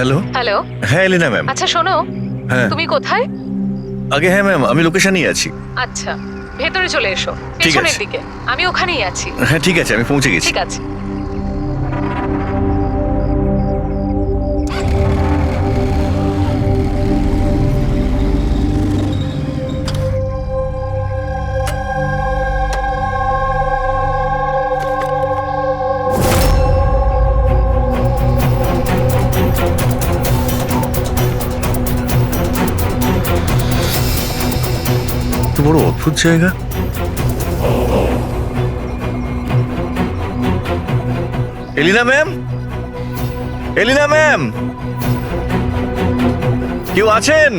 Hello. Hello. হ্যাঁ এলিনা ma'am. আচ্ছা শোনো, হ্যাঁ তুমি কোথায়? আগে হ্যাঁ ম্যাম, আমি লোকেশনেই আছি। আচ্ছা, ভেতরে চলে এসো, ঠিক পেছনের আছে। দিকে। আমি ওখানেই আছি। হ্যাঁ ঠিক আছে, আমি পৌঁছে গেছি। ঠিক আছে। তো বড় অদ্ভুত জায়গা। এলিনা ম্যাম, এলিনা ম্যাম, কেউ আছেন?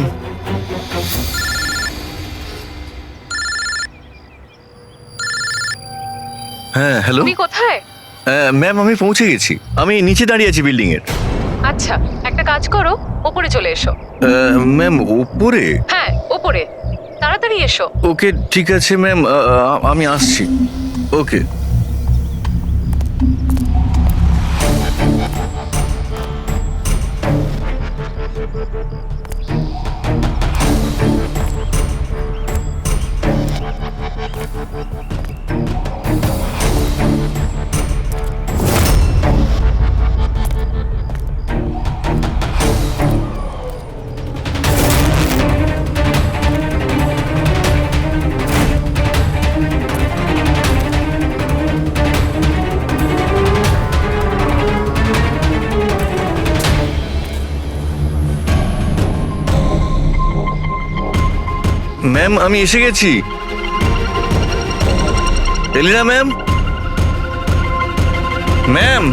হ্যাঁ হ্যালো। তুমি কোথায়? ম্যাম আমি পৌঁছে গেছি, আমি নিচে দাঁড়িয়ে আছি বিল্ডিং এর। আচ্ছা, একটা কাজ করো, ওপরে চলে এসো। ম্যাম উপরে? হ্যাঁ, ওপরে তাড়াতাড়ি এসো। ওকে ঠিক আছে ম্যাম, আমি আসছি। ওকে। ম্যাম আমি এসে গেছি। Elina ma'am, ma'am.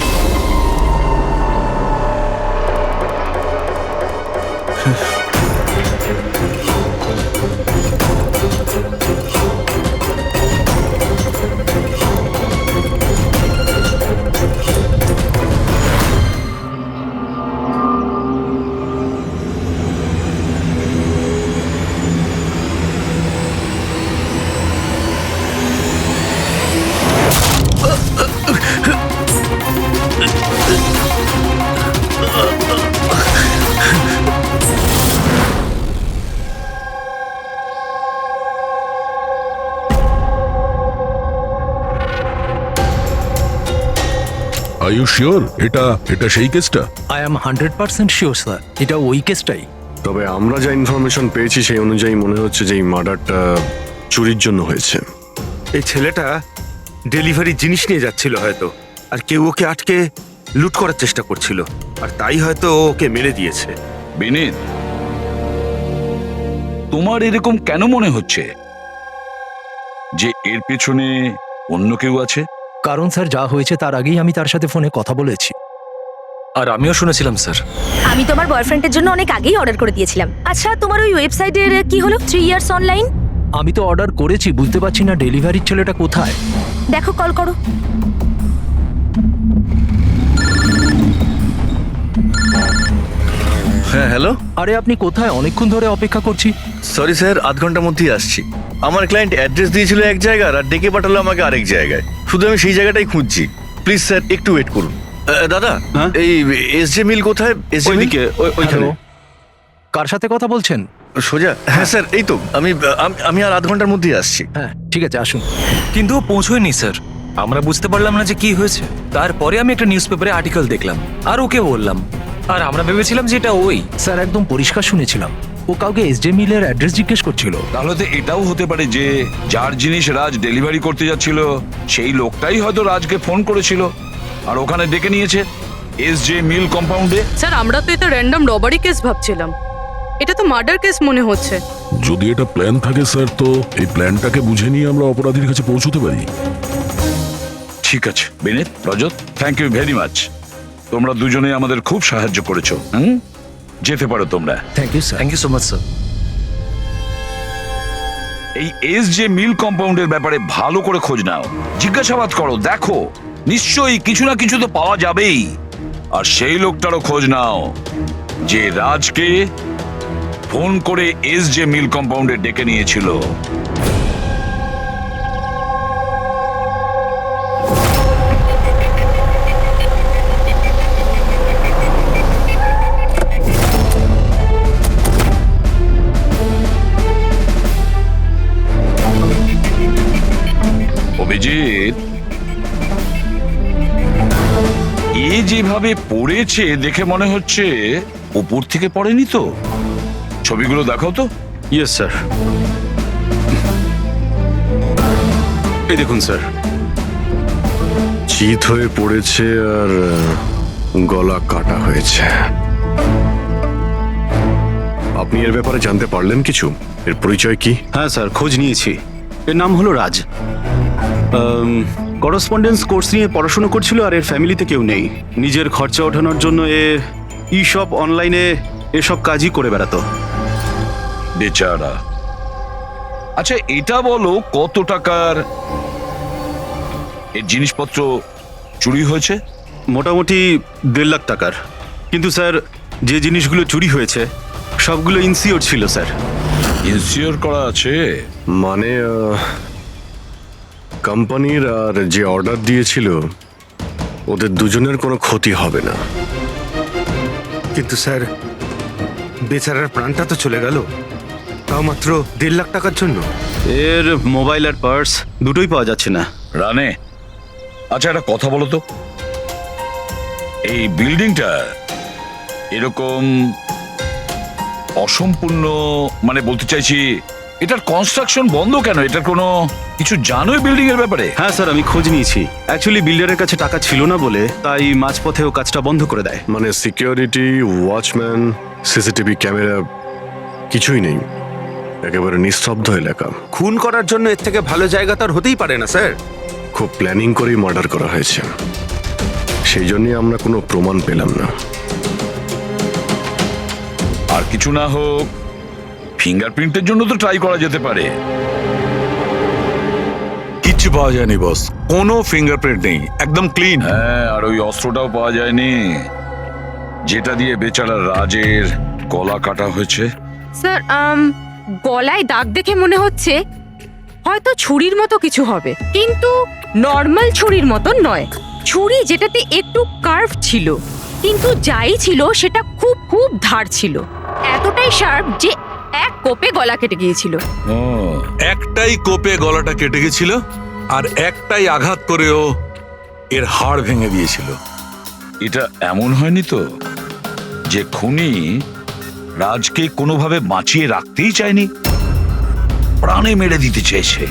Are you sure এটা এটা সেই কেসটা? আই এম 100% শিওর স্যার, এটা ওই কেসটাই। তবে আমরা যা ইনফরমেশন পেয়েছি সেই অনুযায়ী মনে হচ্ছে যে এই মার্ডারটা চুরির জন্য হয়েছে। এই ছেলেটা ডেলিভারি জিনিস নিয়ে যাচ্ছিল হয়তো, আর কেউ ওকে আটকে লুট করার চেষ্টা করছিল, আর তাই হয়তো ও ওকে মেরে দিয়েছে। বিনীত, তোমার এরকম কেন মনে হচ্ছে যে এর পেছনে অন্য কেউ আছে? কারণ স্যার যা হয়েছে তার আগেই আমি তার সাথে ফোনে কথা বলেছি। আর আমিও শুনেছিলাম স্যার। আমি তোমার বয়ফ্রেন্ডের জন্য অনেক আগেই অর্ডার করে দিয়েছিলাম। আচ্ছা তোমার ওই ওয়েবসাইটের কি হলো? 3 ইয়ার্স অনলাইন। আমি তো অর্ডার করেছি, বুঝতে পারছি না ডেলিভারির ছেলেটা কোথায়। দেখো, কল করো। হ্যাঁ হ্যালো। আরে আপনি কোথায়? অনেকক্ষণ ধরে অপেক্ষা করছি। সরি স্যার, আধ ঘন্টার মধ্যেই আসছি। আমার ক্লায়েন্ট অ্যাড্রেস দিয়েছিল এক জায়গায় আর ডেকে পাঠালো আমাকে আরেক জায়গায়। শুধু আমি সেই জায়গাটাই খুঁজছি। প্লিজ স্যার একটু ওয়েট করুন। দাদা, এই এসজে মিল কোথায়? এসজে মিল ওইখানে। কার সাথে কথা বলছেন? সোজা? হ্যাঁ স্যার, এই তো আমি আর আধ ঘন্টার মধ্যেই আসছি। হ্যাঁ ঠিক আছে, আসুন। কিন্তু ও পৌঁছয়নি স্যার, আমরা বুঝতে পারলাম না যে কি হয়েছে। তারপরে আমি একটা নিউজ পেপারে আর্টিকেল দেখলাম আর ওকে বললাম, আর আমরা ভেবেছিলাম যে এটা ওই। স্যার একদম পরিষ্কার শুনেছিলাম, ও কাউকে এসজে মিলের অ্যাড্রেস জিজ্ঞেস করছিল। তাহলে তো এটাও হতে পারে যে যার জিনিস রাজ ডেলিভারি করতে যাচ্ছিল সেই লোকটাই হয়তো রাজকে ফোন করেছিল আর ওখানে ডেকে নিয়েছে এসজে মিল কম্পাউন্ডে। স্যার আমরা তো এটা র্যান্ডম রবারি কেস ভাবছিলাম, এটা তো মার্ডার কেস মনে হচ্ছে। যদি এটা প্ল্যান থাকে স্যার, তো এই প্ল্যানটাকে বুঝে নিয়ে আমরা অপরাধীর কাছে পৌঁছতে পারি। ঠিক আছে Vineet, Rajat, thank you very much. তোমরা দুজনে আমাদের খুব সাহায্য করেছো। যেতে পারো তোমরা। Thank you sir. Thank you so much sir. এই এসজে মিল কম্পাউন্ডের ব্যাপারে ভালো করে খোঁজ নাও, জিজ্ঞাসাবাদ করো, দেখো নিশ্চয়ই কিছু না কিছু তো পাওয়া যাবেই। আর সেই লোকটারও খোঁজ নাও যে রাজকে ফোন করে এসজে মিল কম্পাউন্ডে ডেকে নিয়েছিল। অজিত, এ যেভাবে পড়েছে দেখে মনে হচ্ছে উপর থেকে পড়েনি তো। ছবিগুলো দেখাও তো। Yes sir. এই দেখুন স্যার, চিত হয়ে পড়েছে আর গলা কাটা হয়েছে। আপনি এর ব্যাপারে জানতে পারলেন কিছু? এর পরিচয় কি? হ্যাঁ স্যার, খোঁজ নিয়েছি। এর নাম হলো রাজ। করসপন্ডেন্স কোর্স নিয়ে পড়াশোনা করছিল আর এর ফ্যামিলিতে কেউ নেই। নিজের খরচা ওঠানোর জন্য ই শপ অনলাইনে এসব কাজই করে বেড়াতো। বেচারা। আচ্ছা এটা বলো, কত টাকার এর জিনিসপত্র চুরি হয়েছে? মোটামুটি 1.5 লাখ টাকার। কিন্তু স্যার, যে জিনিসগুলো চুরি হয়েছে সবগুলো ইনসিওর ছিল স্যার। ইনসিওর করা আছে? মানে কোম্পানির আর যে অর্ডার দিয়েছিল ওদের দুজনের কোনো ক্ষতি হবে না। কিন্তু স্যার, বেচারার প্রাণটা তো চলে গেল, তাও মাত্র 1.5 লাখ টাকার জন্য। এর মোবাইল আর পার্স দুটোই পাওয়া যাচ্ছে না। রানে, আচ্ছা একটা কথা বলো তো, এই বিল্ডিংটা এরকম অসম্পূর্ণ, মানে বলতে চাইছি এটার কনস্ট্রাকশন বন্ধ কেন? এটার কোনো কিছু জানোই বিল্ডিং এর ব্যাপারে? হ্যাঁ স্যার, আমি খোঁজ নিয়েছি। অ্যাকচুয়ালি বিল্ডারের কাছে টাকা ছিল না বলে তাই মাঝপথে ও কাজটা বন্ধ করে দেয়। মানে সিকিউরিটি, ওয়াচম্যান, সিসিটিভি ক্যামেরা কিছুই নেই। একেবারে নিস্তব্ধ এলাকা। খুন করার জন্য এর থেকে ভালো জায়গা তো আর হতেই পারে না স্যার। খুব প্ল্যানিং করেই মার্ডার করা হয়েছে, সেই জন্যই আমরা কোনো প্রমাণ পেলাম না। আর কিছু না হোক ফিঙ্গারপ্রিন্টের জন্য তো ট্রাই করা যেতে পারে। কিচ্ছু পাওয়া যায়নি বস, কোনো ফিঙ্গারপ্রিন্ট নেই, একদম ক্লিন। হ্যাঁ, আর ওই অস্ত্রটাও পাওয়া যায়নি যেটা দিয়ে বেচারা রাজের গলা কাটা হয়েছে। স্যার, গলায় দাগ দেখে মনে হচ্ছে হয়তো ছুরির মতো কিছু হবে, কিন্তু নর্মাল ছুরির মতো নয়। ছুরি যেটাতে একটু কার্ভ ছিল, কিন্তু যাই ছিল সেটা খুব খুব ধার ছিল, এতটাই শার্প যে এক কোপে গলা কেটে গিয়েছিল। একটাই কোপে গলাটা কেটে গেছিল আর একটাই আঘাত করেও এর হাড় ভেঙে দিয়েছিল। এটা এমন হয়নি তো যে খুনি রাজকে কোনোভাবে বাঁচিয়ে রাখতেই চায়নি, প্রাণে মেরে দিতে চেয়েছে?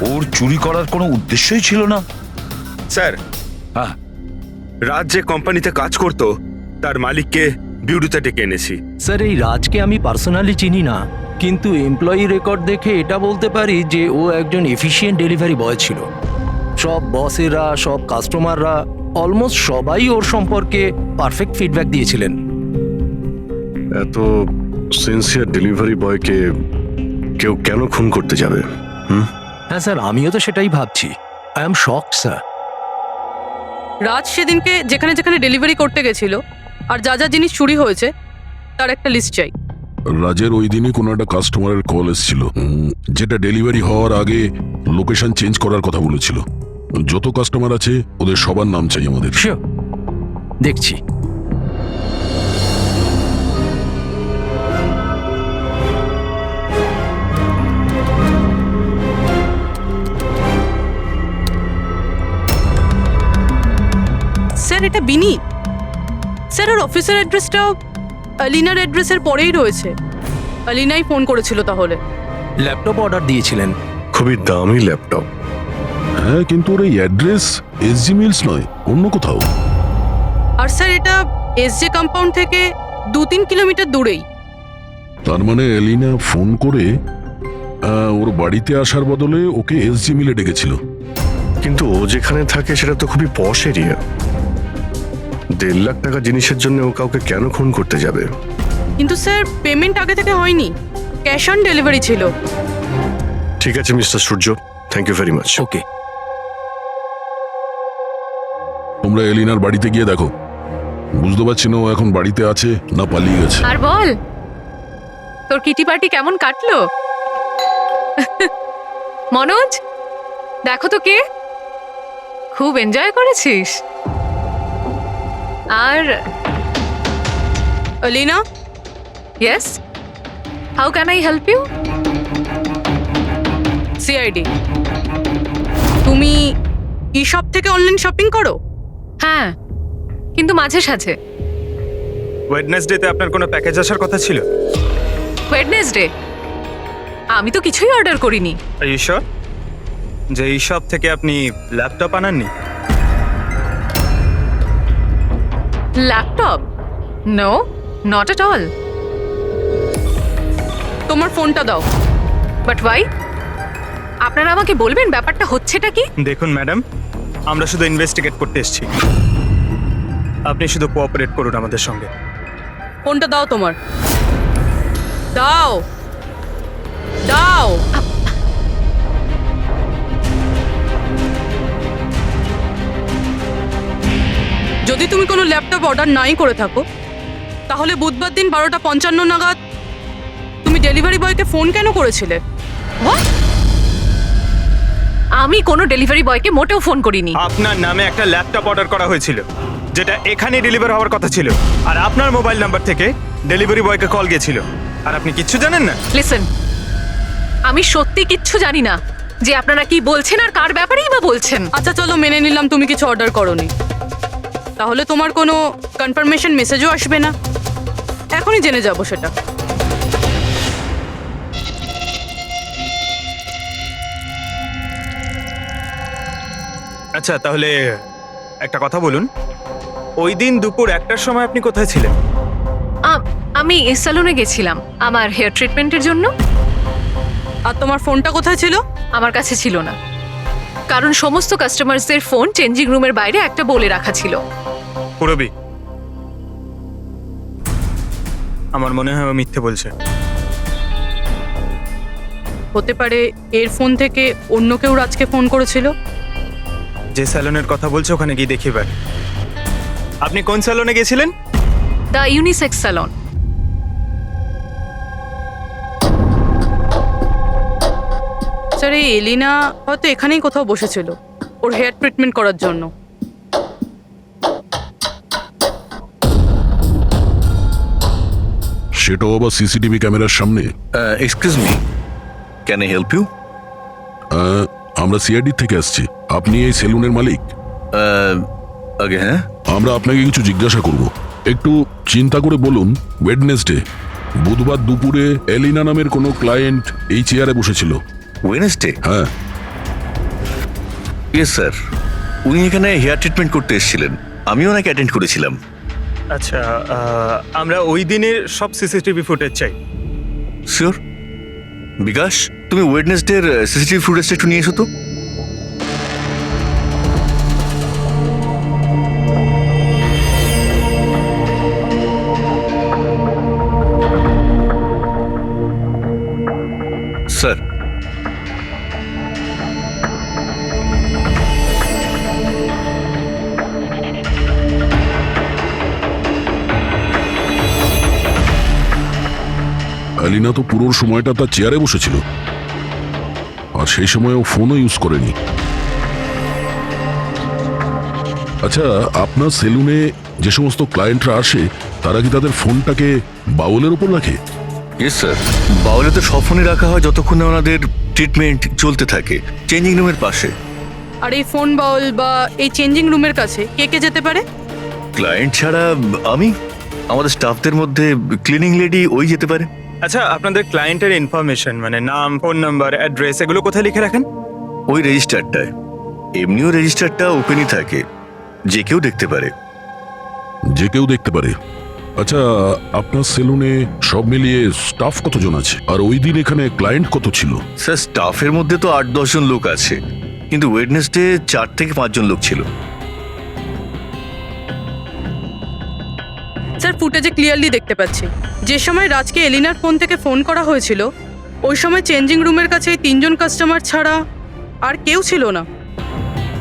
ওর চুরি করার কোনো উদ্দেশ্যই ছিল না। স্যার, হ্যাঁ, রাজ যে কোম্পানিতে কাজ করতো তার মালিককে বিউরোতে ডেকে এনেছি। স্যার, এই রাজকে আমি পার্সোনালি চিনি না, কিন্তু এমপ্লয়ি রেকর্ড দেখে এটা বলতে পারি যে ও একজন এফিশিয়েন্ট ডেলিভারি বয় ছিল। সব বসেরা, সব কাস্টমাররা, অলমোস্ট সবাই ওর সম্পর্কে পারফেক্ট ফিডব্যাক দিয়েছিলেন। এত সিনসিয়ার ডেলিভারি বয়কে কেউ কেন খুন করতে যাবে? হ্যাঁ স্যার, আমিও তো সেটাই ভাবছি। I am shocked sir. Raj সেদিনকে যেখানে যেখানে ডেলিভারি করতে গেছিল আর যা যা জিনিস চুরি হয়েছে তার একটা লিস্ট চাই। রাজের ওই দিনই কোনো একটা কাস্টমারের কল এসেছিল, যেটা ডেলিভারি হওয়ার আগে লোকেশন চেঞ্জ করার কথা বলেছিল। যত কাস্টমার আছে ওদের সবার নাম চাই আমাদের। শিওর, দেখছি। স্যার, এটা বিনি। স্যার, ওর অফিসের অ্যাড্রেসটাও আলিনার অ্যাড্রেসের পরেই রয়েছে। আলিনাই ফোন করেছিল তাহলে। ল্যাপটপ অর্ডার দিয়েছিলেন। খুবই দামি ল্যাপটপ। হ্যাঁ, কিন্তু ওর এই অ্যাড্রেস এসজি মিলস নয়, অন্য কোথাও। আর স্যার, এটা এসজে কম্পাউন্ড থেকে 2-3 কিলোমিটার দূরেই। তার মানে এলিনা ফোন করে ওর বাড়িতে আসার বদলে ওকে এসজি মিলে ডেকেছিল। কিন্তু ও যেখানে থাকে সেটা তো খুবই পশ এরিয়া। 1.5 লাখ টাকা জিনিসের জন্য ও কাউকে কেন খুন করতে যাবে? কিন্তু স্যার, পেমেন্ট আগে থেকে হয়নি, ক্যাশ অন ডেলিভারি ছিল। ঠিক আছে mister Surya, thank you very much. Okay, তোমরা এলিনার বাড়িতে গিয়ে দেখো। বুঝতে পারছি না ও এখন বাড়িতে আছে না পালিয়ে গেছে। আর বল, তোর কিটি পার্টি কেমন কাটলো? মনোজ, দেখো তো কে, খুব এনজয় করেছিস। আর Alina, yes, how can I help you? CID. তুমি ই শপ থেকে অনলাইন শপিং করো? হ্যাঁ, কিন্তু মাঝে সাঝে। ওয়েডনেসডেতে আপনার কোনো প্যাকেজ আসার কথা ছিল? ওয়েডনেসডে আমি তো কিছুই অর্ডার করিনি। আর ইউ শিওর যে এই শপ থেকে আপনি ল্যাপটপ আনাননি? Laptop? No, not at all. তোমার ফোনটা দাও। But why? আপনারা আমাকে বলবেন ব্যাপারটা হচ্ছেটা কি? দেখুন ম্যাডাম, আমরা শুধু ইনভেস্টিগেট করতে এসেছি, আপনি শুধু কোঅপারেট করুন আমাদের সঙ্গে। ফোনটা দাও তোমার। দাও দাও। যদি তুমি কোনো ল্যাপটপ অর্ডার নাই করে থাকো, তাহলে বুধবার দিন 12:55 নাগাদ তুমি ডেলিভারি বয়কে ফোন কেন করেছিলে? What? আমি কোনো ডেলিভারি বয়কে মোটেও ফোন করিনি। আপনার নামে একটা ল্যাপটপ অর্ডার করা হয়েছিল, যেটা এখানে ডেলিভার হওয়ার কথা ছিল, আর আপনার মোবাইল নাম্বার থেকে ডেলিভারি বয়কে কল গিয়েছিল, আর আপনি কিচ্ছু জানেন না? লিসেন, আমি সত্যি কিচ্ছু জানি না যে আপনারা কি বলছেন আর কার ব্যাপারেই বা বলছেন। আচ্ছা চলো, মেনে নিলাম তুমি কিছু অর্ডার করোনি, তাহলে তোমার কোনো কনফার্মেশন মেসেজও আসবে না। এখনই জেনে যাবো সেটা। আচ্ছা তাহলে একটা কথা বলুন, ওই দিন দুপুর 1টার সময় আপনি কোথায় ছিলেন? আমি সেলুনে গেছিলাম আমার হেয়ার ট্রিটমেন্টের জন্য। আর তোমার ফোনটা কোথায় ছিল? আমার কাছে ছিল না, কারণ সমস্ত কাস্টমারসদের ফোন চেঞ্জিং রুমের বাইরে একটা বলে রাখা ছিল। পুরবি, আমার মনে হয় ও মিথ্যে বলছে। হতে পারে এর ফোন থেকে অন্য কেউ রাজকে ফোন করেছিল। যে স্যালনের কথা বলছে ওখানে গিয়ে দেখি এবার। আপনি কোন স্যালনে গেছিলেন? The unisex salon. স্যার, এই এলিনা হয়তো এখানেই কোথাও বসেছিল ওর হেয়ার ট্রিটমেন্ট করার জন্য। সেটাও আবার সিসিটিভি ক্যামেরার সামনে। Excuse me, can I help you? আমরা সিআইডি থেকে আসছি। আপনি এই সেলুনের মালিক? আগে হ্যাঁ। আমরা আপনাকে কিছু জিজ্ঞাসা করব। একটু চিন্তা করে বলুন, ওয়েডনেসডে বুধবার দুপুরে এলিনা নামের কোনো ক্লায়েন্ট এই চেয়ারে বসেছিল? ওয়েডনেসডে? হ্যাঁ। ইয়েস স্যার, উনি এখানে হেয়ার ট্রিটমেন্ট করতে এসেছিলেন, আমিও ওনাকে অ্যাটেন্ড করেছিলাম। আচ্ছা, আমরা ওই দিনের সব সিসিটিভি ফুটেজ চাই। শিওর। বিকাশ, তুমি ওয়েডনেসডের সিসিটিভি ফুটেজটা একটু নিয়ে এসো তো। স্যার, এলিনা তো পুরো সময়টা তার চেয়ারে বসেছিল, আর সেই সময় ও ফোনও ইউজ করেনি। আচ্ছা, আপনার সেলুনে যে সমস্ত ক্লায়েন্টরা আসে তারা কি তাদের ফোনটাকে বাউলের উপর রাখে? ইয়েস স্যার, বাউলে তো সব ফোনে রাখা হয় যতক্ষণ না ওনাদের ট্রিটমেন্ট চলতে থাকে, চেঞ্জিং রুমের পাশে। আর এই ফোন বাউল বা এই চেঞ্জিং রুমের কাছে কে কে যেতে পারে? ক্লায়েন্ট ছাড়া আমি, আমাদের স্টাফদের মধ্যে ক্লিনিং লেডি ওই যেতে পারে। আচ্ছা, আপনাদের ক্লায়েন্টের ইনফরমেশন মানে নাম, ফোন নাম্বার, অ্যাড্রেস এগুলো কোথায় লিখে রাখেন? ওই রেজিস্টারটায়। এমনিও রেজিস্টারটা ওপেনই থাকে, যে কেউ দেখতে পারে। যে কেউ দেখতে পারে? আচ্ছা, আপনার সেলুনে সব মিলিয়ে স্টাফ কতজন আছে, আর ওই দিন এখানে ক্লায়েন্ট কত ছিল? স্যার, স্টাফের মধ্যে তো 8-10 জন লোক আছে, কিন্তু ওয়েডনেসডে 4 থেকে 5 জন লোক ছিল। স্যার, ফুটেজে ক্লিয়ারলি দেখতে পাচ্ছি যে সময় রাজকে এলিনার ফোন থেকে ফোন করা হয়েছিল ওই সময় চেঞ্জিং রুমের কাছে এই 3 জন কাস্টমার ছাড়া আর কেউ ছিল না।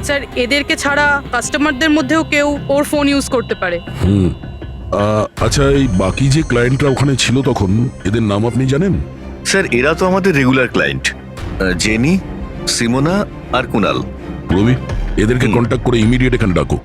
স্যার, এদেরকে ছাড়া কাস্টমারদের মধ্যেও কেউ ওর ফোন ইউজ করতে পারে। আচ্ছা, এই বাকি যে ক্লায়েন্টরা ওখানে ছিল তখন, এদের নাম আপনি জানেন? স্যার, এরা তো আমাদের রেগুলার ক্লায়েন্ট, জেনি, সিমোনা আর কুনাল। রবি, এদেরকে কন্ট্যাক্ট করে ইমিডিয়েট এখানে ডাকো।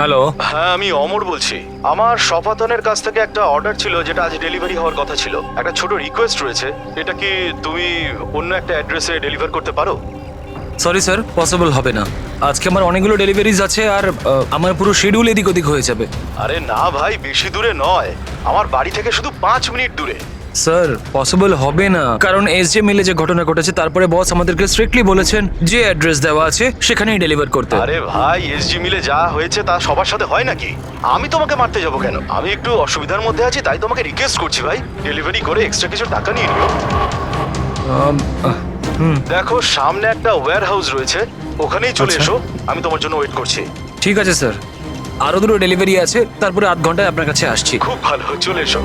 হ্যালো। হ্যাঁ, আমি অমর বলছি। আমার শপাতনের কাছ থেকে একটা অর্ডার ছিল যেটা আজ ডেলিভারি হওয়ার কথা ছিল। একটা ছোট রিকোয়েস্ট রয়েছে, এটা কি তুমি অন্য একটা অ্যাড্রেসে ডেলিভার করতে পারো? সরি স্যার, পসিবল হবে না। আজকে আমার অনেকগুলো ডেলিভারিজ আছে আর আমার পুরো শিডিউল এদিক ওদিক হয়ে যাবে। আরে না ভাই, বেশি দূরে নয়, আমার বাড়ি থেকে শুধু 5 মিনিট দূরে। স্যার পসিবল হবে না, কারণ এসজে মিলে যে ঘটনা ঘটেছে তারপরে বস আমাদেরকে স্ট্রিক্টলি বলেছেন যে অ্যাড্রেস দেওয়া আছে সেখানেই ডেলিভার করতে। আরে ভাই, এসজি মিলে যা হয়েছে তা সবার সাথে হয় নাকি? আমি তোমাকে মারতে যাবো কেন? আমি একটু অসুবিধার মধ্যে আছি, তাই তোমাকে রিকোয়েস্ট করছি ভাই, ডেলিভারি করে এক্সট্রা কিছু টাকা নিয়ে নিও। দেখো, সামনে একটা ওয়্যার হাউস রয়েছে, ওখানেই চলে এসো, আমি তোমার জন্য ওয়েট করছি। ঠিক আছে স্যার, আরো দুটো ডেলিভারি আছে, তারপরে আধ ঘন্টায় আপনার কাছে আসছি। খুব ভালো, চলে এসো।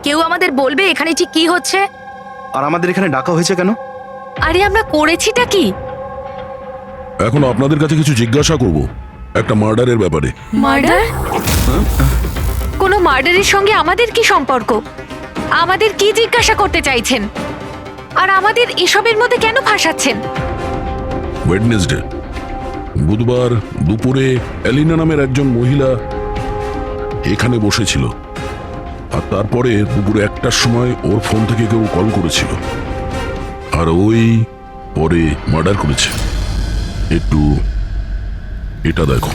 কেউ আমাদের বলবে এখানে ঠিক কি হচ্ছে? আর আমাদের এখানে ডাকা হয়েছে কেন? আরে আমরা করেছিটা কি? এখন আপনাদের কাছে কিছু জিজ্ঞাসা করব একটা মার্ডারের ব্যাপারে। মার্ডার? কোনো মার্ডারের সঙ্গে আমাদের কি সম্পর্ক? আমাদের কি জিজ্ঞাসা করতে চাইছেন? আর আমাদের এসবের মধ্যে কেন ফাঁসাচ্ছেন? ওয়েডনেসডে বুধবার দুপুরে এলিনা নামের একজন মহিলা এখানে বসেছিল, আর তারপরে দুপুরে 1টার সময় ওর ফোন থেকে কেউ কল করেছিল, আর ওই পরে মার্ডার করেছে। একটু এটা দেখো।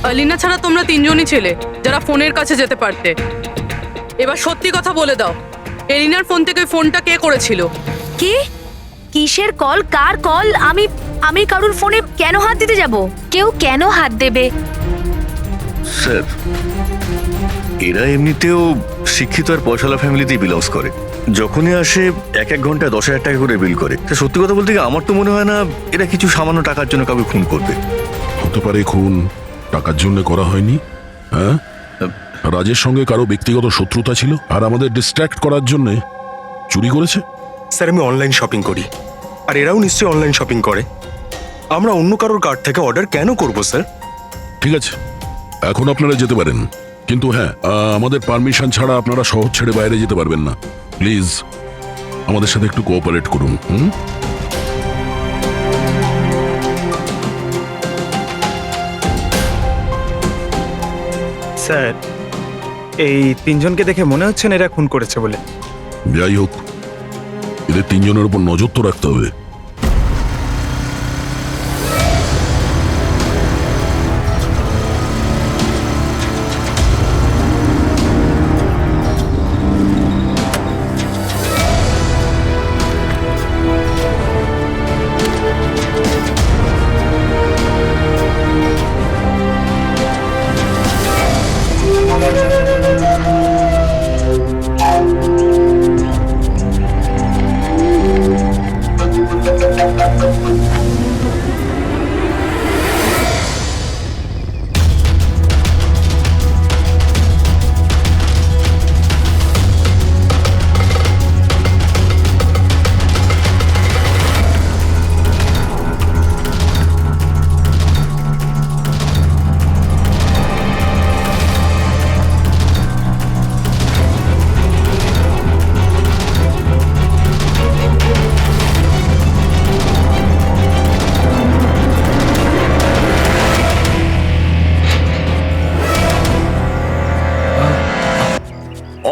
আলিনা ছাড়া তোমরা তিনজনই ছেলে যারা ফোনের কাছে যেতে পারতে। এবার সত্যি কথা বলে দাও, এলিনার ফোন থেকে ফোনটা কে করেছিল? কি? কিসের কল? কার কল? আমি কারুর ফোনে কেন হাত দিতে যাব? কেউ কেন হাত দেবে? স্যার, এরা এমনিতেও শিক্ষিত আর পয়সালা ফ্যামিলিতেই বিলংস করে। যখনই আসে 1 ঘন্টায় 10,000 টাকা করে বিল করে। তা সত্যি কথা বলতে কি, আমার তো মনে হয় না এরা কিছু সামান্য টাকার জন্য কাউকে খুন করবে। হতে পারে খুন টাকার জন্য করা হয়নি। হ্যাঁ, রাজের সঙ্গে কারো ব্যক্তিগত শত্রুতা ছিল আর আমাদের ডিস্ট্র্যাক্ট করার জন্য চুরি করেছে। স্যার, আমি অনলাইন শপিং করি, আর এরাও নিশ্চয়ই অনলাইন শপিং করে। আমরা অন্য কারোর কার্ড থেকে অর্ডার কেন করব স্যার? ঠিক আছে, এখন আপনারা যেতে পারেন, কিন্তু হ্যাঁ, আমাদের পারমিশন ছাড়া আপনারা শহর ছেড়ে বাইরে যেতে পারবেন না। প্লিজ আমাদের সাথে একটু কোঅপারেট করুন। স্যার, এই তিনজনকে দেখে মনে হচ্ছে না এরা খুন করেছে বলে। যাই হোক, এদের 3 জনের উপর নজর তো রাখতে হবে।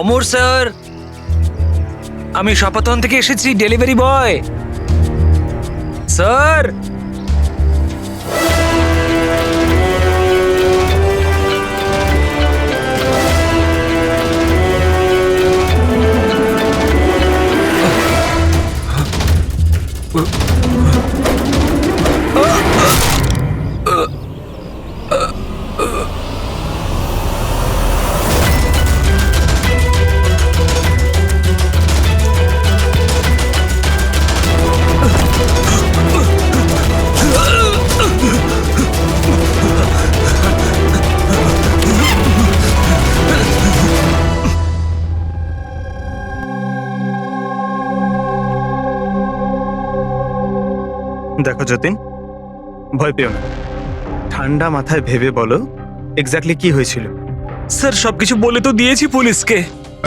অমর স্যার, আমি শপাতন থেকে এসেছি, ডেলিভারি বয়। স্যার, দেখো যতীন, ভয় পেও না, ঠান্ডা মাথায় ভেবে বলো এক্স্যাক্টলি কি হয়েছিল? স্যার সবকিছু বলে তো দিয়েছি পুলিশকে।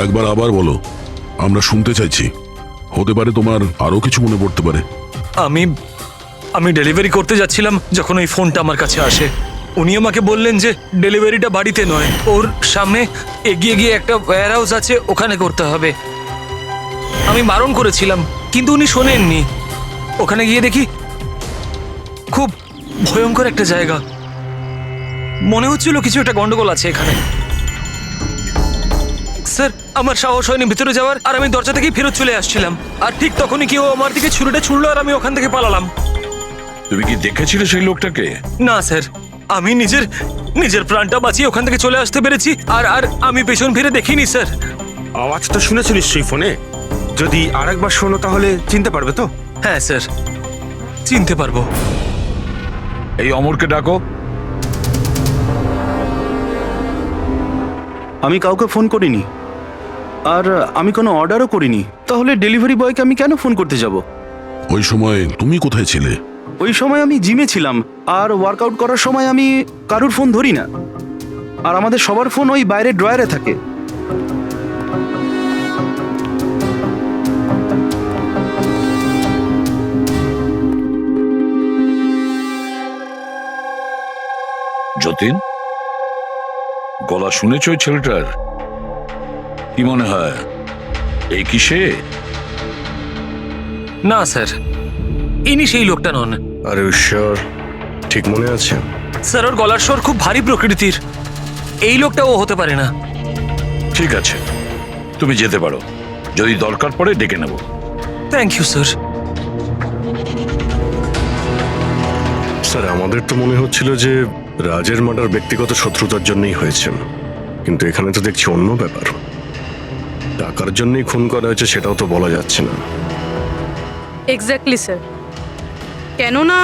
একবার আবার বলো, আমরা শুনতে চাইছি। হতে পারে তোমার আরো কিছু মনে পড়তে পারে। আমি আমি ডেলিভারি করতে যাচ্ছিলাম যখন ওই ফোনটা আমার কাছে আসে। উনি আমাকে বললেন যে ডেলিভারিটা বাড়িতে নয়, ওর সামনে এগিয়ে গিয়ে একটা ওয়্যার হাউস আছে, ওখানে করতে হবে। আমি বারণ করেছিলাম কিন্তু উনি শোনেননি। ওখানে গিয়ে দেখি খুব ভয়ঙ্কর একটা জায়গা। মনে হচ্ছিল কিছু একটা গন্ডগোল আছে এখানে। স্যার আমার সাহস হয়নি ভিতরে যাওয়ার, আর আমি দরজা থেকেই ফেরত চলে আসছিলাম। আর ঠিক তখনই কেউ আমার দিকে ছুরিটা ছুড়লো আর আমি ওখান থেকে পালালাম। তুমি কি দেখেছিলে সেই লোকটাকে? না স্যার, আমি নিজের প্রাণটা বাঁচিয়ে ওখান থেকে চলে আসতে পেরেছি। আর আর আমি পেছন ফিরে দেখিনি স্যার। আওয়াজটা শুনেছো নিশ্চয়ই ফোনে? যদি আরেকবার শোনো তাহলে চিনতে পারবে তো? হ্যাঁ স্যার, চিনতে পারবো। এই অমরকে ডাকো। আমি কাউকে ফোন করিনি, আর আমি কোনো অর্ডারও করিনি। তাহলে ডেলিভারি বয়কে আমি কেন ফোন করতে যাব? ওই সময় তুমি কোথায় ছিলে? ওই সময় আমি জিমে ছিলাম, আর ওয়ার্কআউট করার সময় আমি কারুর ফোন ধরি না। আর আমাদের সবার ফোন ওই বাইরের ড্রয়ারে থাকে। যতীন, গলা শুনেছ ওই ছেলেটার? কি মনে হয় এই কি সে? না স্যার, ইনি সেই লোকটা নন। আরে ঈশ্বর, ঠিক মনে আছে? স্যার ওর গলার স্বর খুব ভারী প্রকৃতির। এই লোকটা ও হতে পারে না। ঠিক আছে, তুমি যেতে পারো। যদি দরকার পড়ে ডেকে নেব। Thank you sir. স্যার, আমাদের তো মনে হচ্ছিল যে রাজের মার্ডার ব্যক্তিগত শত্রুতার জন্যই হয়েছে, কিন্তু এখানে তো দেখছি অন্য ব্যাপার। টাকার জন্যই খুন করা হয়েছে সেটাও তো বলা যাচ্ছে না। এক্স্যাক্টলি স্যার, কেননা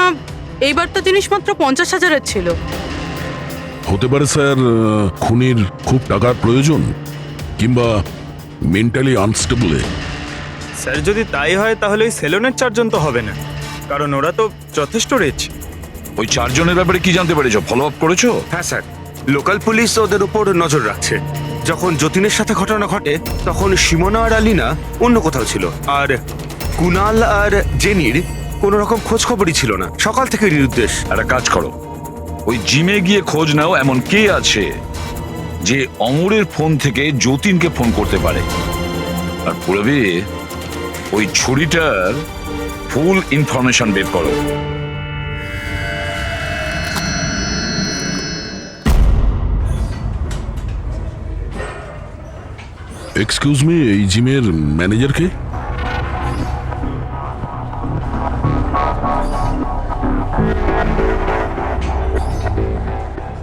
এইবারটা জিনিসমাত্র 50,000-এর ছিল। হতে পারে স্যার, খুনির খুব টাকার প্রয়োজন, কিংবা মেন্টালি আনস্টেবল। স্যার যদি তাই হয় তাহলে ওই সেলুনের 4 জন তো হবে না, কারণ ওরা তো যথেষ্ট রিচ। ওই 4 জনের ব্যাপারে কি জানতে পেরেছো? ফলো আপ করেছো? হ্যাঁ স্যার, লোকাল পুলিশ ওদের উপর নজর রাখছে। যখন যতীনের সাথে ঘটনা ঘটে তখন সিমোনা আর আলিনা অন্য কোথাও ছিল, আর কুনাল আর জেনির কোনো রকম খোঁজ খবরই ছিল না। সকাল থেকে নিরুদ্দেশ। একটা কাজ করো, ওই জিমে গিয়ে খোঁজ নাও এমন কে আছে যে অমরের ফোন থেকে যতীনকে ফোন করতে পারে। আর পুরবে ওই ছুরিটার ফুল ইনফরমেশন বের করো। এক্সকিউজ মি, এই জিমের ম্যানেজার কে?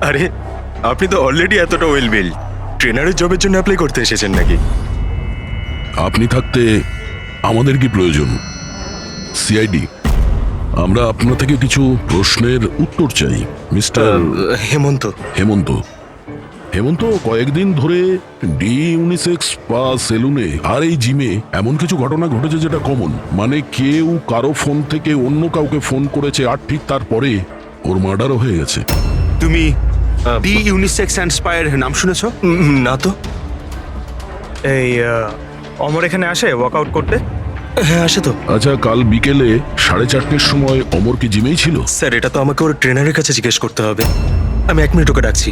আরে আপনি তো অলরেডি এতটা ওয়েল বিল্ড, ট্রেনারের জবের জন্য অ্যাপ্লাই করতে এসেছেন নাকি? আপনি থাকতে আমাদের কি প্রয়োজন? সিআইডি, আমরা আপনার থেকে কিছু প্রশ্নের উত্তর চাই। মিস্টার হেমন্ত। হেমন্ত, হেমন্ত, কয়েকদিন ধরে ডি ইউনিসেক্স স্পা সেলুনে আর এই জিমে এমন কিছু ঘটনা ঘটেছে যেটা কমন। মানে কেউ কারো ফোন থেকে অন্য কাউকে ফোন করেছে, আর ঠিক তারপরে ওর মার্ডারও হয়ে গেছে। তুমি ডি ইউনিসেক্স অ্যান্ড স্পায়ার নাম শুনেছো? না তো। এই অমর এখানে আসে ওয়ার্কআউট করতে? হ্যাঁ আসে তো। আচ্ছা, কাল বিকেলে 4:30টার সময় অমর কি জিমেই ছিল? স্যার এটা তো আমাকে ওর ট্রেনারের কাছে জিজ্ঞেস করতে হবে। আমি 1 মিনিট ওকে ডাকছি।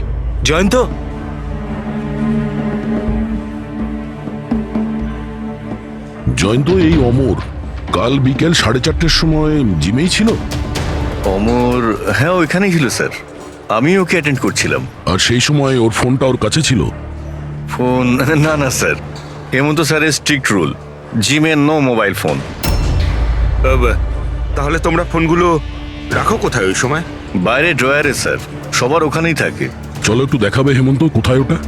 জয়ন্ত, জয়ন্ত, এই অমর কাল বিকেল 4:30টার সময় জিমেই ছিল? অমর, হ্যাঁ ওইখানেই ছিল স্যার, আমি ওকে অ্যাটেন্ড করছিলাম। আর সেই সময় ওর ফোনটা ওর কাছে ছিল? ফোন না না স্যার, হেমন্ত স্যারের স্ট্রিক্ট রুল, জিমে নো মোবাইল ফোন। তাহলে তোমরা ফোনগুলো রাখো কোথায় ওই সময়? বাইরে ড্রয়ারে স্যার, সবার ওখানেই থাকে। চলো একটু দেখাবে হেমন্ত, কোথায় ওটা?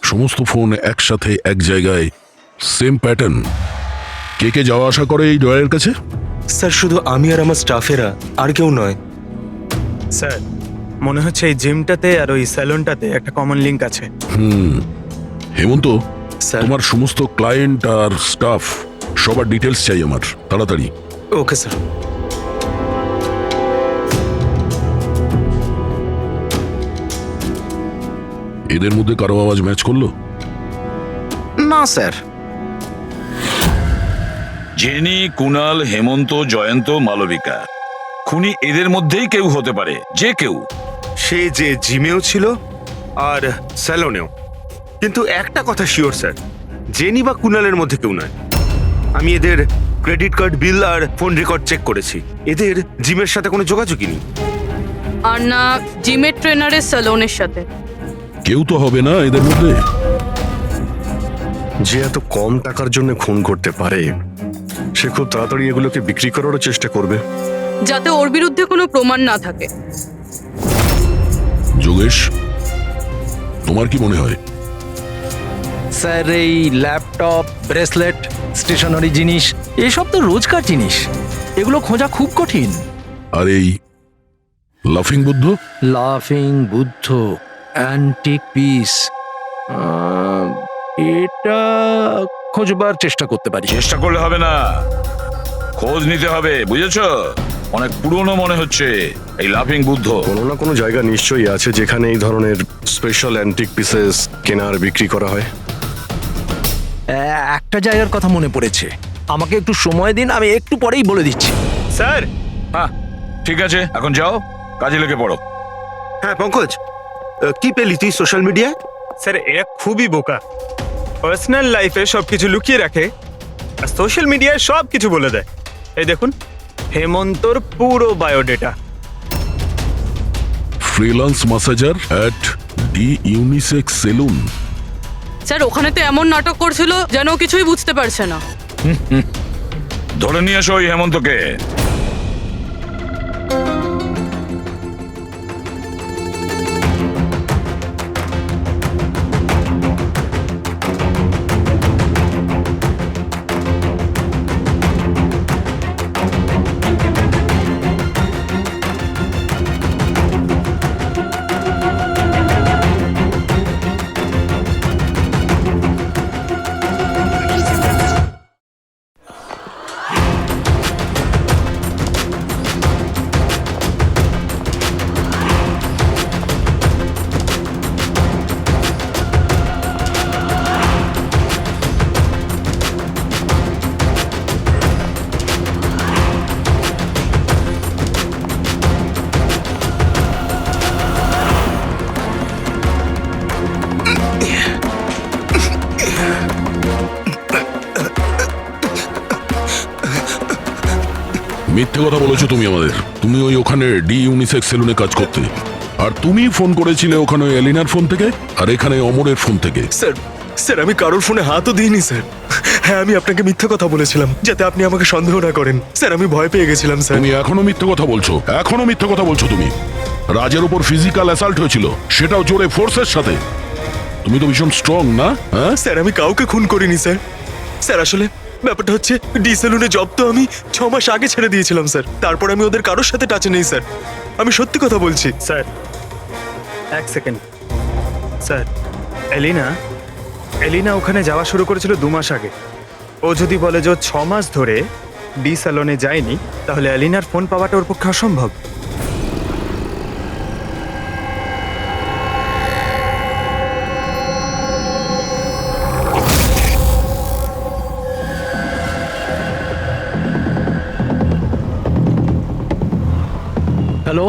সমস্ত ফোন একসাথে এক জায়গায়, সেম প্যাটার্ন। কে কে যাওয়া আসা করে এই ড্রয়ারের কাছে? স্যার শুধু আমি আর আমার স্টাফেরা, আর কেউ নয়। স্যার মনে হচ্ছে এই জিমটাতে আর ওই স্যালুনটাতে একটা কমন লিংক আছে। হেমন্ত, স্যার। তোমার সমস্ত ক্লায়েন্ট আর স্টাফ সবার ডিটেলস চাই আমার, তাড়াতাড়ি। Okay sir. এদের মধ্যে কারো আওয়াজ ম্যাচ করলো? না স্যার। জেনি, কুনাল, হেমন্ত, জয়ন্ত, মালবিকা, খুনি এদের মধ্যেই কেউ হতে পারে, যে কেউ। সে যে জিমেও ছিল আর স্যালনেও। কিন্তু একটা কথা শিওর স্যার, জেনি বা কুনালের মধ্যে কেউ নয়। আমি এদের ক্রেডিট কার্ড, বিল আর ফোন রেকর্ড চেক করেছি। এদের জিমের সাথে কোনো যোগাযোগই নেই। আর না জিমের ট্রেনারের স্যালনের সাথে। কেউ তো হবে না এদের মধ্যে। যে এত কম টাকার জন্য খুন করতে পারে, সে খুব তাড়াতাড়ি এগুলোকে বিক্রি করারও চেষ্টা করবে, যাতে ওর বিরুদ্ধে কোনো প্রমাণ না থাকে। যোগেশ, তোমার কি মনে হয়? স্যার, এই ল্যাপটপ, ব্রেসলেট, স্টেশনারি জিনিস এসব তো রোজকার জিনিস, এগুলো খোঁজা খুব কঠিন। আর এই লাফিং বুদ্ধ? লাফিং বুদ্ধ, অ্যান্টিক পিস, এটা খোঁজবার চেষ্টা করতে পারি। চেষ্টা করলে হবে না, খোঁজ নিতে হবে, বুঝেছ? অনেক পুরনো মনে হচ্ছে এই লাফিং বুদ্ধ। কোনো না কোনো জায়গা নিশ্চয়ই আছে যেখানে এই ধরনের স্পেশাল অ্যান্টিক পিসেস কেনার বিক্রি করা হয়। একটা জায়গার কথা মনে পড়েছে, আমাকে একটু সময় দিন, আমি একটু পরেই বলে দিচ্ছি। স্যার। হ্যাঁ ঠিক আছে, এখন যাও, কাজে লেগে পড়ো। হ্যাঁ পঙ্কজ, কি পেলি তুই সোশ্যাল মিডিয়ায়? স্যার, এরা খুবই বোকা। পার্সোনাল লাইফে সবকিছু লুকিয়ে রাখে আর সোশ্যাল মিডিয়ায় সব কিছু বলে দেয়। এই দেখুন, হেমন্তর পুরো বায়োডেটা। Freelance massager at the unisex salon. Sir, ওখানে তো এমন নাটক করছিল যেন ও কিছুই বুঝতে পারছে না। ধরে নিয়ে এসো ওই হেমন্তকে। মিথ্যে কথা বলেছো তুমি আমাদের। তুমি ওই ওখানে ডি ইউনিসেক্স সেলুনে কাজ করতে, আর তুমি ফোন করেছিলে ওখানে ওই এলিনার ফোন থেকে আর এখানে অমরের ফোন থেকে। স্যার, স্যার আমি কারোর ফোনে হাতও দিইনি স্যার। হ্যাঁ, আমি আপনাকে মিথ্যে কথা বলেছিলাম যাতে আপনি আমাকে সন্দেহ না করেন। স্যার, আমি ভয় পেয়ে গেছিলাম স্যার। তুমি এখনো মিথ্যে কথা বলছো, এখনো মিথ্যে কথা বলছো তুমি। রাজের উপর ফিজিক্যাল অ্যাসাল্ট হয়েছিল, সেটাও জোরে ফোর্সের সাথে। তুমি তো ভীষণ স্ট্রং না? হ্যাঁ স্যার, আমি কাউকে খুন করিনি স্যার। স্যার, আসলে ব্যাপারটা হচ্ছে ডি সেলুনে জব তো আমি 6 মাস আগে ছেড়ে দিয়েছিলাম স্যার। তারপর আমি ওদের কারোর সাথে টাচে নেই স্যার। আমি সত্যি কথা বলছি স্যার, এক সেকেন্ড। স্যার, এলিনা ওখানে যাওয়া শুরু করেছিল 2 মাস আগে। ও যদি বলে যে ও 6 মাস ধরে ডি স্যালনে যায়নি, তাহলে এলিনার ফোন পাওয়াটা ওর পক্ষে অসম্ভব। হ্যালো,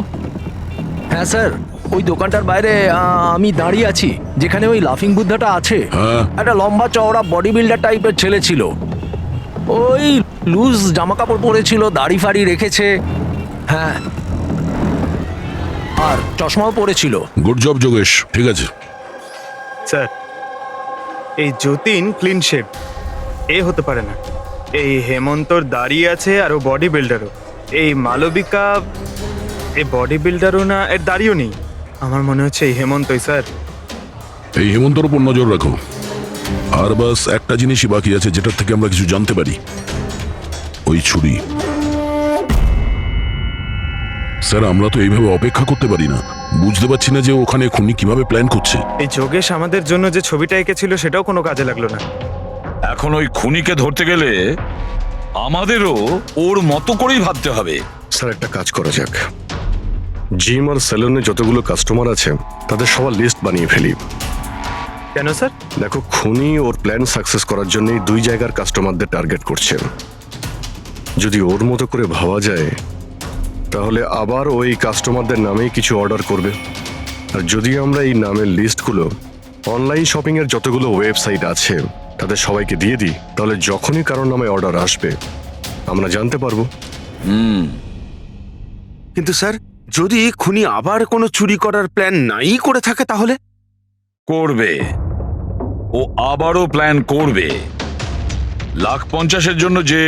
হ্যাঁ স্যার, ওই দোকানটার বাইরে আমি দাঁড়িয়ে আছি, যেখানে ওই লাফিং বুদ্ধাটা আছে। হ্যাঁ। একটা লম্বা চওড়া বডি বিল্ডার টাইপের ছেলে ছিল, ওই লুজ জামা কাপড় পরেছিল, দাড়ি ফাড়ি রেখেছে, হ্যাঁ, আর চশমাও পরেছিল। গুড জব যোগেশ, ঠিক আছে। স্যার, এই যতীন ক্লিন শেভ, এ হতে পারে না। এই হেমন্তর দাড়ি আছে আর ও বডি বিল্ডারও। এই মালবিকা, এ বডি বিল্ডারও না, এর দাড়িও নেই। আমার মনে হচ্ছে এই হেমন্তই স্যার। এই হেমন্তর উপর নজর রাখো। আর বাস একটা জিনিসই বাকি আছে যেটার থেকে আমরা কিছু জানতে পারি, ওই ছুরি। স্যার, আমরা তো এইভাবে অপেক্ষা করতে পারি না। বুঝতে পারছি না যে ওখানে খুনি কিভাবে প্ল্যান করছে। এই যোগেশ আমাদের জন্য যে ছবিটা এঁকেছিল সেটাও কোনো কাজে লাগলো না। এখন ওই খুনিকে ধরতে গেলে আমাদেরও ওর মতো করেই ভাবতে হবে। স্যার একটা কাজ করা যাক, জিম আর সেলুনে যতগুলো কাস্টমার আছে তাদের সবার লিস্ট বানিয়ে ফেলি। কেন স্যার? দেখো, খুনি ওর প্ল্যান সাকসেস করার জন্যই 2 জায়গার কাস্টমারদের টার্গেট করছে। যদি ওর মতো করে ভাবা যায় তাহলে আবার ওই কাস্টমারদের নামেই কিছু অর্ডার করবে। আর যদি আমরা এই নামের লিস্টগুলো অনলাইন শপিং এর যতগুলো ওয়েবসাইট আছে তাদের সবাইকে দিয়ে দিই, তাহলে যখনই কারোর নামে অর্ডার আসবে আমরা জানতে পারবো। কিন্তু স্যার, যদি খুনি আবার কোনো চুরি করার প্ল্যান নাই করে থাকে তাহলে? করবে, ও আবারও প্ল্যান করবে। 1,50,000-এর জন্য যে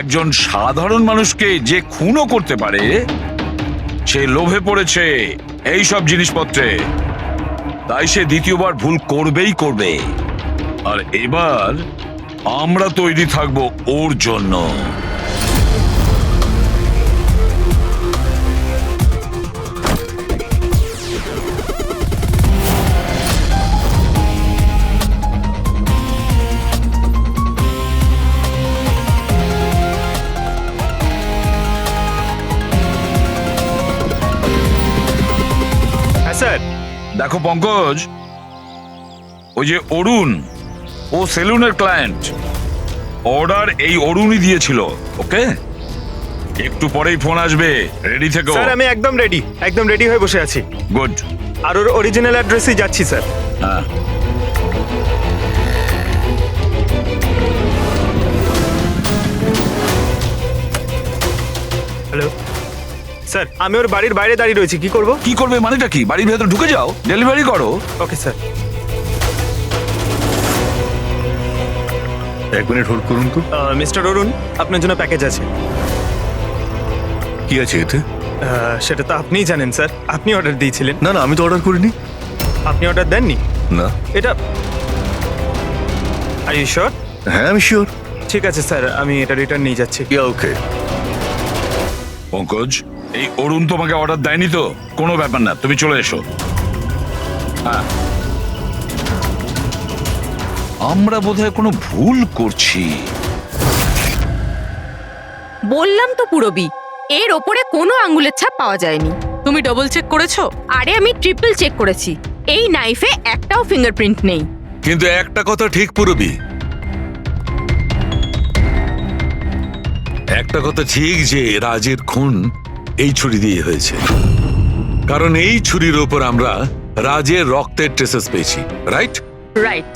একজন সাধারণ মানুষকে যে খুনও করতে পারে, সে লোভে পড়েছে এই সব জিনিসপত্রে, তাই সে দ্বিতীয়বার ভুল করবেই করবে। আর এবার আমরা তৈরি থাকবো ওর জন্য। হ্যাঁ স্যার। দেখো পঙ্কজ, ওই যে অরুণ, ও সেলুনের ক্লায়েন্ট, অর্ডার এই অরুণই দিয়েছিল। ওকে, একটু পরেই ফোন আসবে, রেডি থেকো। স্যার আমি একদম রেডি হয়ে বসে আছি। গুড। আর ওর অরিজিনাল অ্যাড্রেসেই যাচ্ছি স্যার। হ্যাঁ, হ্যালো স্যার, আমি ওর বাড়ির বাইরে দাঁড়িয়ে রয়েছি, কি করব? কি করবে মানেটা কি? বাড়ির ভেতর ঢুকে যাও, ডেলিভারি করো। Okay sir. 1 মিনিট হোল্ড করুন তো। মিস্টার অরুণ, আপনার জন্য প্যাকেজ আছে। কি আছে এতে? সেটা তো আপনিই জানেন স্যার, আপনি অর্ডার দিয়েছিলেন। না না, আমি তো অর্ডার করিনি। আপনি অর্ডার দেননি? না। এটা আর ইউ শিওর? হ্যাঁ আমি শিওর। ঠিক আছে স্যার, আমি এটা রিটার্ন নিয়ে যাচ্ছি। ওকে। পঙ্কজ, এই অরুণ তোমাকে অর্ডার দেয়নি তো? কোনো ব্যাপার না, তুমি চলে এসো। হ্যাঁ, আমরা বোধহয় কোনো ভুল করছি। বললাম তো পুরবি, এর ওপরে কোনো আঙ্গুলের ছাপ পাওয়া যায়নি। তুমি ডবল চেক করেছো? আরে আমি ট্রিপল চেক করেছি, এই নাইফে একটাও ফিঙ্গারপ্রিন্ট নেই। কিন্তু একটা কথা ঠিক পুরবি, একটা কথা ঠিক যে রাজের খুন এই ছুরি দিয়ে হয়েছে, কারণ এই ছুরির ওপর আমরা রাজের রক্তের ট্রেসেস পেয়েছি। রাইট? রাইট।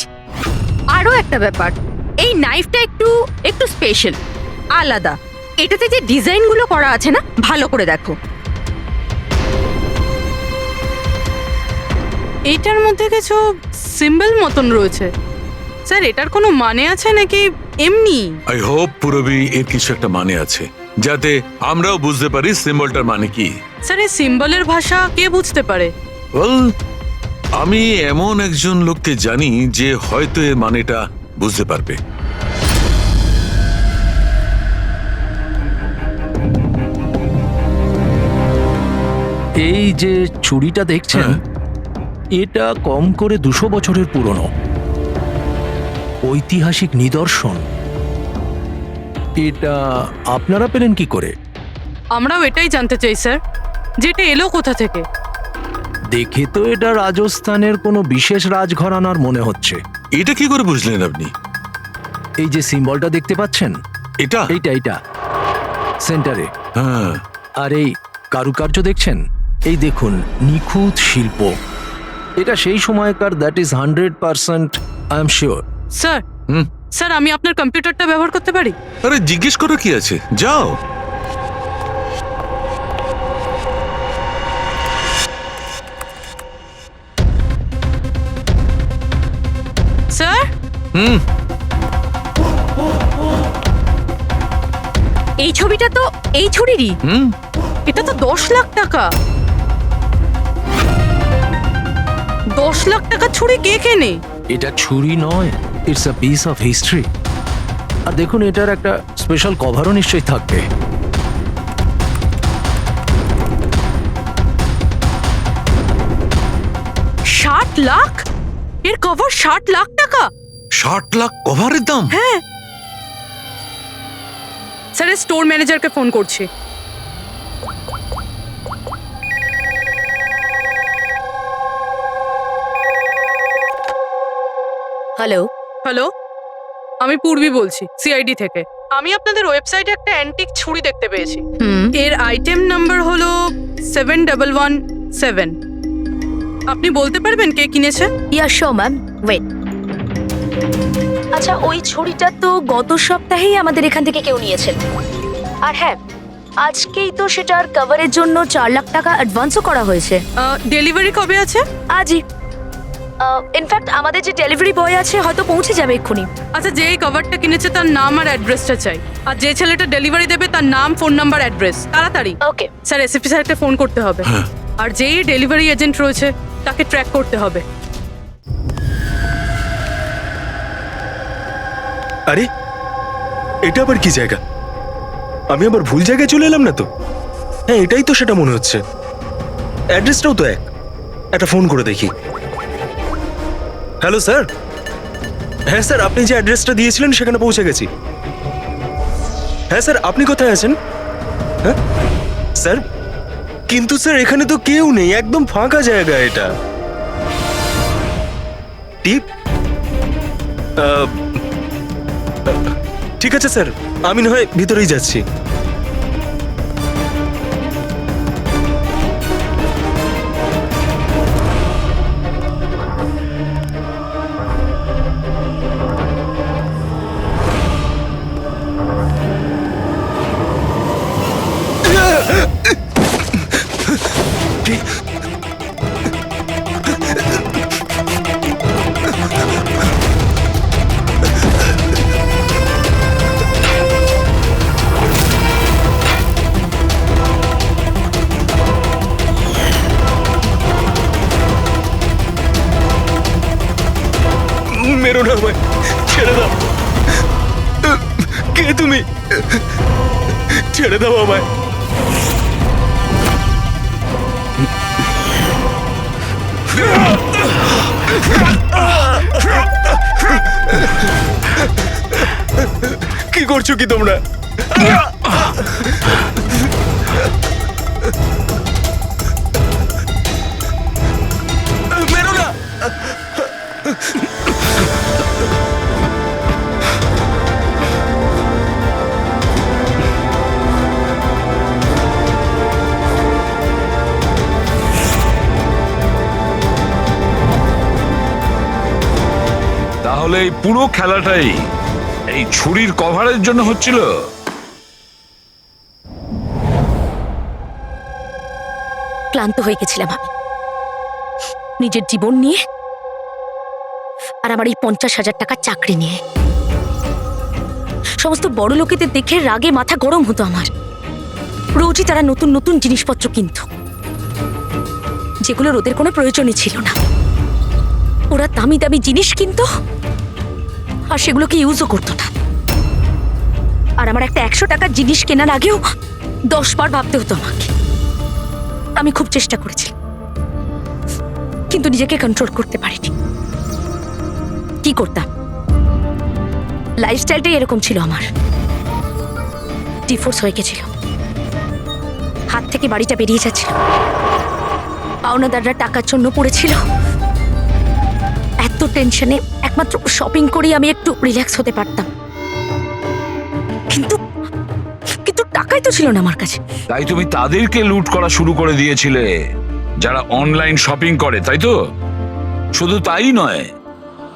আরো একটা ব্যাপার, এই নাইফটা একটু স্পেশাল, আলাদা। এটাতে যে ডিজাইনগুলো করা আছে না, ভালো করে দেখো। এইটার মধ্যে কিছু সিম্বল মতন রয়েছে। স্যার, এটার কোনো মানে আছে নাকি এমনি? আই হোপ পুরবি এর কিছু একটা মানে আছে, যাতে আমরাও বুঝতে পারি সিম্বলটার মানে কি। স্যার, এই সিম্বলের ভাষা কে বুঝতে পারে? ওয়েল, আমি এমন একজন লোককে জানি যে হয়তো এর মানেটা বুঝতে পারবে। এই যে ছুরিটা দেখছেন, এটা কম করে 200 বছরের পুরনো ঐতিহাসিক নিদর্শন। এটা আপনারা পেলেন কি করে? আমরাও এটাই জানতে চাই স্যার, যে এটা এলো কোথা থেকে। দেখে তো এটা রাজস্থানের কোনো বিশেষ রাজঘরানার মনে হচ্ছে। এটা কি করে বুঝলেন আপনি? এই যে সিম্বলটা দেখতে পাচ্ছেন, এটা এইটা সেন্টারে। হ্যাঁ। আর এই কারুকার্য দেখছেন, এই দেখুন, নিখুঁত শিল্প। এটা সেই সময়কার, that is 100%, I am sure. Sir, sir আমি আপনার কম্পিউটারটা ব্যবহার করতে পারি? আরে জিজ্ঞেস করো কি আছে, যাও। স্যার, এই ছবিটা তো এই ছুরিরই। এটা তো 10 লাখ টাকা। 10 লাখ টাকা ছুরি কে কেনে? এটা ছুরি নয়, it's a piece of history. আর দেখুন, এটার একটা স্পেশাল কভারও নিশ্চয়ই থাকবে। 60 লাখ? এর কভার 60 লাখ টাকা? 60 লাখ কভারের দাম? হ্যাঁ স্যার, স্টোর ম্যানেজারকে ফোন করছি। হ্যালো, হ্যালো, আমি পূর্বী বলছি সিআইডি থেকে। আমি আপনাদের ওয়েবসাইটে একটা অ্যান্টিক ছুরি দেখতে পেয়েছি। এর আইটেম নাম্বার হলো 7117। আপনি বলতে পারবেন কে কিনেছে? ইয়া শো ম্যাম, ওয়েট। আচ্ছা, ওই ছুরিটা তো গত সপ্তাহেই আমাদের এখান থেকে কেউ নিয়েছেন। আর হ্যাঁ, আজকেই তো সেটার কভারের জন্য 4 লাখ টাকা অ্যাডভান্সও করা হয়েছে। ডেলিভারি কবে আছে? আজই। ইনফ্যাক্ট আমাদের যে ডেলিভারি বয় আছে হয়তো পৌঁছে যাবে এক্ষুনি। আচ্ছা, যেই কভারটা কিনেছে তার নাম আর অ্যাড্রেসটা চাই। আর যে ছেলেটা ডেলিভারি দেবে তার নাম, ফোন নাম্বার, অ্যাড্রেস, তাড়াতাড়ি। ওকে স্যার, এসএসপি স্যারকে ফোন করতে হবে। আর যেই ডেলিভারি এজেন্ট রয়েছে তাকে ট্র্যাক করতে হবে। আরে এটা আবার কি জায়গা? আমি আবার ভুল জায়গায় চলে এলাম না তো? হ্যাঁ, এটাই তো সেটা মনে হচ্ছে। অ্যাড্রেসটাও তো এক। একটা ফোন করে দেখি। Hello sir. হ্যাঁ স্যার, আপনি যে অ্যাড্রেসটা দিয়েছিলেন সেখানে পৌঁছে গেছি। হ্যাঁ স্যার, আপনি কোথায় আছেন? হ্যাঁ স্যার, কিন্তু স্যার এখানে তো কেউ নেই, একদম ফাঁকা জায়গা এটা। টিপ? ঠিক আছে স্যার, আমি না হয় ভিতরেই যাচ্ছি। মেরো না আমায়, ছেড়ে দাও। কে তুমি? ছেড়ে দাও আমায়। কি করছো কি তোমরা? মেরো না। তাহলে এই পুরো খেলাটাই এই ছুরির কভারের জন্য হচ্ছিল? ক্লান্ত হয়ে গেছিলাম আমি নিজের জীবন নিয়ে আর আমার এই 50,000 টাকার চাকরি নিয়ে। সমস্ত বড় লোকেদের দেখে রাগে মাথা গরম হতো আমার। রোজই তারা নতুন নতুন জিনিসপত্র কিনত, যেগুলোর ওদের কোনো প্রয়োজনই ছিল না। ওরা দামি দামি জিনিস কিনত আর সেগুলোকে ইউজও করতো না। আর আমার একটা 100 টাকার জিনিস কেনার আগেও 10 বার ভাবতে হতো আমাকে। আমি খুব চেষ্টা করেছি, কিন্তু নিজেকে কন্ট্রোল করতে পারিনি। কি করতাম? লাইফস্টাইলটাই এরকম ছিল আমার। ডিভোর্স হয়ে গেছিল, হাত থেকে বাড়িটা বেরিয়ে যাচ্ছিল, পাওনাদাররা টাকার জন্য পড়েছিল। এত টেনশনে একমাত্র শপিং করেই আমি একটু রিল্যাক্স হতে পারতাম, কিন্তু কিন্তু টাকাই তো ছিল না আমার কাছে। তাই তুমি তাদেরকে লুট করা শুরু করে দিয়েছিলে যারা অনলাইন শপিং করে, তাই তো? শুধু তাই নয়,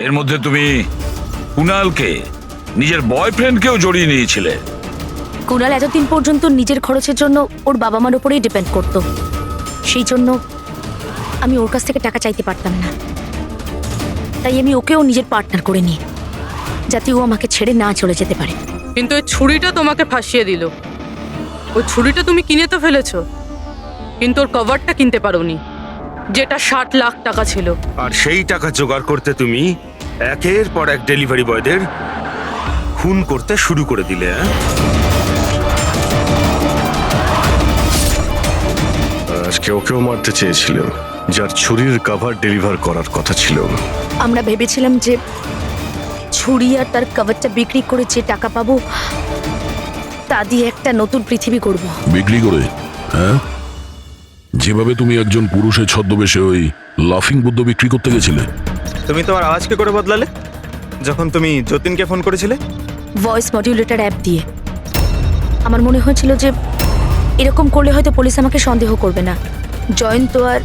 এর মধ্যে তুমি কুনালকে, নিজের বয়ফ্রেন্ডকেও জড়িয়ে নিয়েছিলে। কুনাল এতদিন পর্যন্ত নিজের খরচের জন্য ওর বাবা মার উপরেই ডিপেন্ড করতো, সেই জন্য আমি ওর কাছ থেকে টাকা চাইতে পারতাম না। তাই আমি ওকেও নিজের পার্টনার করে নিই, যাতে ও আমাকে ছেড়ে না চলে যেতে পারে। কিন্তু ওই ছুরিটা তোমাকে ফাঁসিয়ে দিল। ওই ছুরিটা তুমি কিনে তো ফেলেছো, কিন্তু ওর কভারটা কিনতে পারোনি, যেটা 60 লাখ টাকা ছিল। আর সেই টাকা জোগাড় করতে তুমি একের পর এক ডেলিভারি বয়দের খুন করতে শুরু করে দিলে। আজকে ওকেও মারতে চেয়েছিল, যার ছুরির কভার ডেলিভার করার কথা ছিল। আমরা ভেবেছিলাম যে ছুরি আর তার কভারটা বিক্রি করে যে টাকা পাবো তা দিয়ে একটা নতুন পৃথিবী করব। বিক্রি করে? হ্যাঁ, যেভাবে তুমি একজন পুরুষের ছদ্মবেশে ওই লাফিং বুদ্ধ বিক্রি করতে গেছিলে। তুমি তোমার আওয়াজ কি করে বদলালে যখন তুমি যতীনকে ফোন করেছিলে? ভয়েস মডিউলেটর অ্যাপ দিয়ে। আমার মনে হয়েছিল যে এরকম করলে হয়তো পুলিশ আমাকে সন্দেহ করবে না, জয়ন্ত আর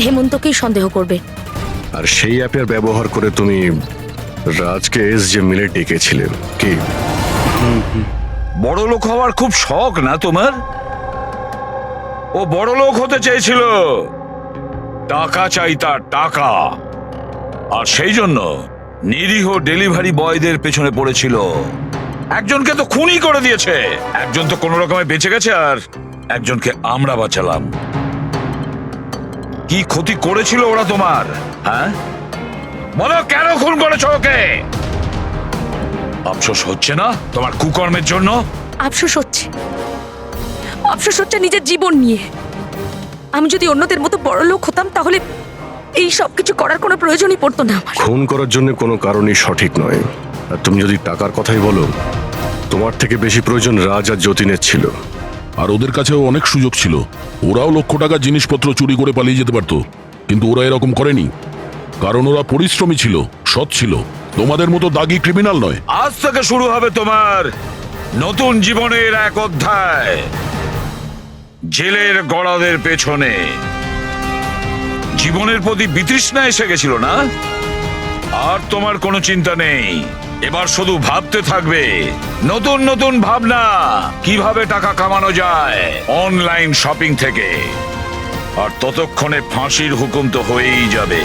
হেমন্তকেই সন্দেহ করবে। আর সেই অ্যাপের ব্যবহার করে তুমি রাজকে এসজে মিলে ডেকেছিলে কি? বড় লোক হওয়ার খুব শখ না তোমার? ও বড় লোক হতে চেয়েছিল, টাকা চাই তার, টাকা। আর সেই জন্য নিরীহ ডেলিভারি বয়দের পেছনে পড়েছিল। একজনকে তো খুনই করে দিয়েছে, একজন তো কোনো রকমে বেঁচে গেছে, আর একজনকে আমরা বাঁচালাম। কি ক্ষতি করেছিল ওরা তোমার? হ্যাঁ বলো, কেন খুন করেছো ওকে? আফসোস হচ্ছে না তোমার কুকর্মের জন্য? আফসোস হচ্ছে, আফসোস হচ্ছে নিজের জীবন নিয়ে। আমি যদি অন্যদের মতো বড় লোক হতাম তাহলে এই সব কিছু করার কোনো প্রয়োজনই পড়তো না আমার। খুন করার জন্য কোনো কারণই সঠিক নয়। আর তুমি যদি টাকার কথাই বলো, তোমার থেকে বেশি প্রয়োজন রাজ আর যতীনের ছিল। আর ওদের কাছেও অনেক সুযোগ ছিল, ওরাও লক্ষ টাকার জিনিসপত্র চুরি করে পালিয়ে যেতে পারতো, কিন্তু ওরা এরকম করেনি, কারণ ওরা পরিশ্রমী ছিল, সৎ ছিল, তোমাদের মতো দাগি ক্রিমিনাল নয়। আজ থেকে শুরু হবে তোমার নতুন জীবনের এক অধ্যায়, জেলের গড়াদের পেছনে। জীবনের প্রতি বিতৃষ্ণা এসে গেছিল না? আর তোমার কোনো চিন্তা নেই, এবার শুধু ভাবতে থাকবে নতুন নতুন ভাবনা, কিভাবে টাকা কামানো যায় অনলাইন শপিং থেকে। আর ততক্ষণে ফাঁসির হুকুম তো হয়েই যাবে।